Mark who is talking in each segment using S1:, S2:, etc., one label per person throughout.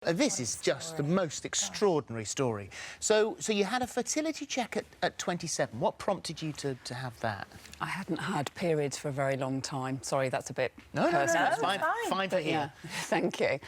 S1: This is just the most extraordinary story. So you had a fertility check at 27. What prompted you to have that?
S2: I hadn't had periods for a very long time. Sorry, that's a bit
S1: No,
S2: personal.
S1: it's fine. Fine to hear.
S2: Yeah, thank you.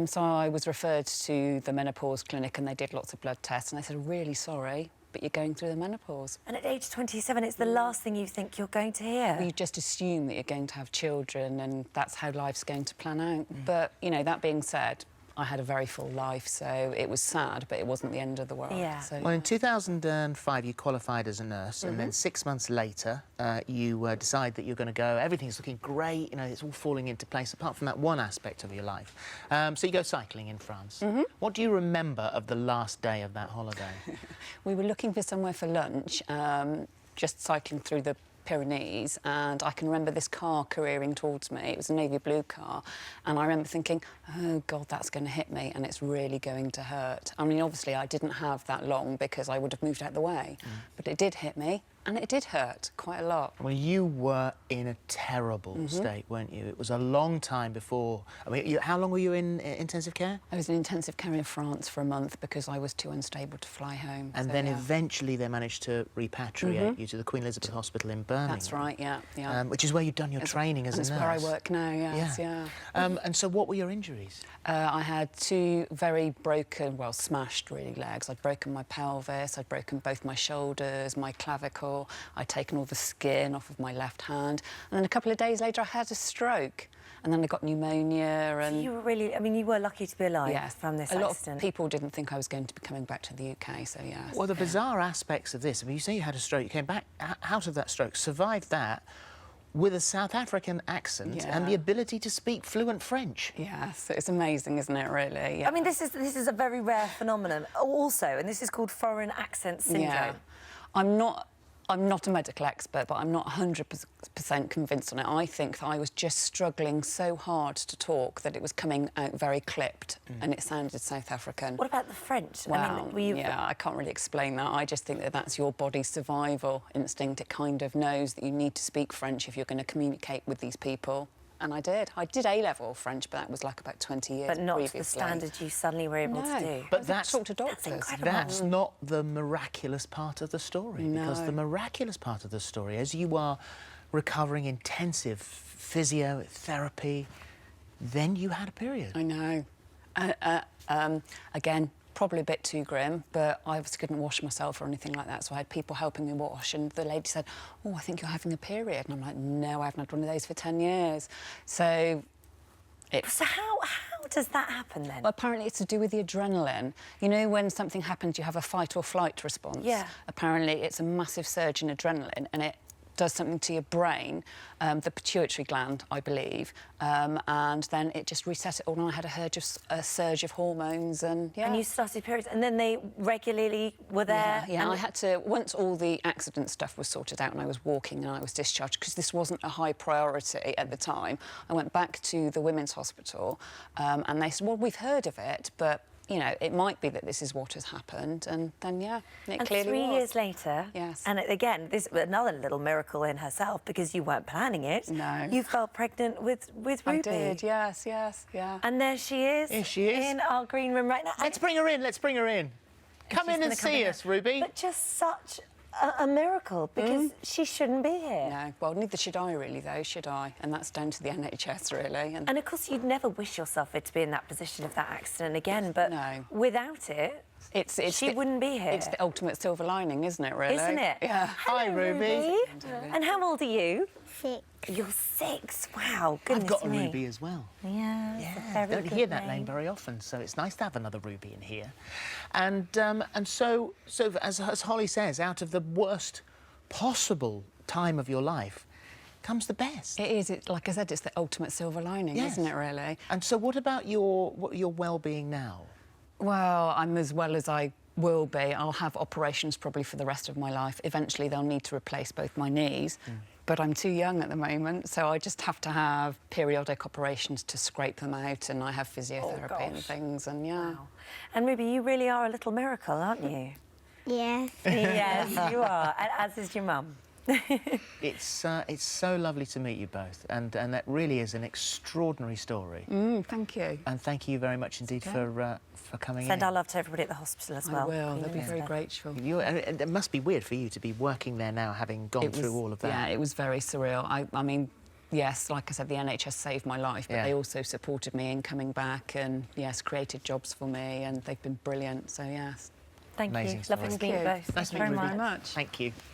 S2: So I was referred to the menopause clinic and they did lots of blood tests and they said, really sorry, but you're going through the menopause.
S3: And at age 27, it's the last thing you think you're going to hear.
S2: You just assume that you're going to have children and that's how life's going to plan out. But, you know, that being said, I had a very full life, so it was sad, but it wasn't the end of the world.
S3: Yeah.
S2: So,
S1: Well, in 2005, you qualified as a nurse, and then 6 months later, you decide that you're going to go. Everything's looking great, you know, it's all falling into place, apart from that one aspect of your life. So you go cycling in France. What do you remember of the last day of that holiday?
S2: We were looking for somewhere for lunch, just cycling through the Pyrenees, and I can remember this car careering towards me. It was a navy blue car, and I remember thinking, oh God, that's going to hit me and it's really going to hurt. I mean, obviously I didn't have that long because I would have moved out the way, but it did hit me and it did hurt quite a lot.
S1: Well, you were in a terrible state, weren't you? It was a long time before. I mean, how long were you in intensive care?
S2: I was in intensive care in France for a month because I was too unstable to fly home.
S1: And
S2: so,
S1: then
S2: yeah.
S1: eventually they managed to repatriate you to the Queen Elizabeth Hospital in Birmingham.
S2: That's right, yeah.
S1: Which is where you've done your training as a nurse.
S2: That's where I work now, yes, yeah.
S1: And so what were your injuries?
S2: I had two very broken, well, smashed really legs. I'd broken my pelvis, I'd broken both my shoulders, my clavicle, I'd taken all the skin off of my left hand, and then a couple of days later I had a stroke. And then I got pneumonia and...
S3: So you were really... I mean, you were lucky to be alive from this accident.
S2: A lot of people didn't think I was going to be coming back to the UK, so yes.
S1: Well, the bizarre aspects of this, I mean, you say you had a stroke, you came back out of that stroke, survived that, with a South African accent and the ability to speak fluent French.
S2: Yes, it's amazing, isn't it, really? Yeah.
S3: I mean, this is a very rare phenomenon also, and this is called foreign accent syndrome.
S2: Yeah. I'm not a medical expert, but I'm not 100% convinced on it. I think that I was just struggling so hard to talk that it was coming out very clipped and it sounded South African.
S3: What about the French?
S2: Well,
S3: I mean, were you...
S2: yeah, I can't really explain that. I just think that that's your body's survival instinct. It kind of knows that you need to speak French if you're going to communicate with these people. And I did. I did A-level French, but that was like about 20 years
S3: But not
S2: previously.
S3: to the standard you suddenly were able to do.
S1: But that's
S3: incredible.
S1: not the miraculous part of the story.
S2: No.
S1: Because the miraculous part of the story, as you are recovering intensive physiotherapy, then you had a period.
S2: I know. Again, probably a bit too grim, but I obviously couldn't wash myself or anything like that, so I had people helping me wash, and the lady said, oh, I think you're having a period. And I'm like, no, I haven't had one of those for 10 years. So
S3: how does that happen then?
S2: Well, apparently it's to do with the adrenaline. You know, when something happens, you have a fight or flight response.
S3: Yeah.
S2: Apparently it's a massive surge in adrenaline, and it does something to your brain, the pituitary gland, I believe, and then it just reset it all, and I had a surge of hormones, and
S3: And you started periods, and then they regularly were there?
S2: Yeah, I had to, once all the accident stuff was sorted out and I was walking and I was discharged, because this wasn't a high priority at the time, I went back to the women's hospital, and they said, well, we've heard of it, but you know, it might be that this is what has happened, and then, yeah, it clearly was.
S3: 3 years later, and again, this another little miracle in herself, because you weren't planning it.
S2: No.
S3: You fell pregnant with Ruby.
S2: I did, yes, yeah.
S3: And there she is.
S1: Here she is.
S3: In our green room right now.
S1: Let's bring her in, Come in and see us, Ruby.
S3: But just such a miracle, because she shouldn't be here.
S2: No, well, neither should I, really, though, should I? And that's down to the NHS, really.
S3: And of course, you'd never wish yourself to be in that position of that accident again, but without it, she wouldn't be here.
S2: It's the ultimate silver lining, isn't it, really?
S3: Isn't it?
S2: Yeah.
S1: Hi, Ruby.
S3: And how old are you?
S4: 6.
S3: You're 6. Wow, goodness
S1: I've got
S3: me.
S1: a Ruby as well.
S3: Yeah,
S1: don't hear that name very often, so it's nice to have another Ruby in here. And so as Holly says, out of the worst possible time of your life comes the best.
S2: It is. Like I said, it's the ultimate silver lining, isn't it, really?
S1: And so what about your well-being now?
S2: Well, I'm as well as I will be. I'll have operations probably for the rest of my life. Eventually, they'll need to replace both my knees. But I'm too young at the moment, so I just have to have periodic operations to scrape them out, and I have physiotherapy and things, and Wow.
S3: And Ruby, you really are a little miracle, aren't you?
S4: Yes.
S3: Yes, you are, and as is your mum.
S1: It's so lovely to meet you both, and that really is an extraordinary story.
S2: Thank you.
S1: And thank you very much indeed for coming in.
S3: Send our love to everybody at the hospital as well.
S2: I will. They'll be very grateful.
S1: It must be weird for you to be working there now, having gone through all of that.
S2: Yeah, it was very surreal. I mean, yes, like I said, the NHS saved my life, but they also supported me in coming back and, yes, created jobs for me, and they've been brilliant. So, yes.
S3: Thank
S1: Amazing
S3: you.
S1: story.
S3: Lovely to meet you both.
S1: Nice
S3: Thank you very much.
S1: Thank you.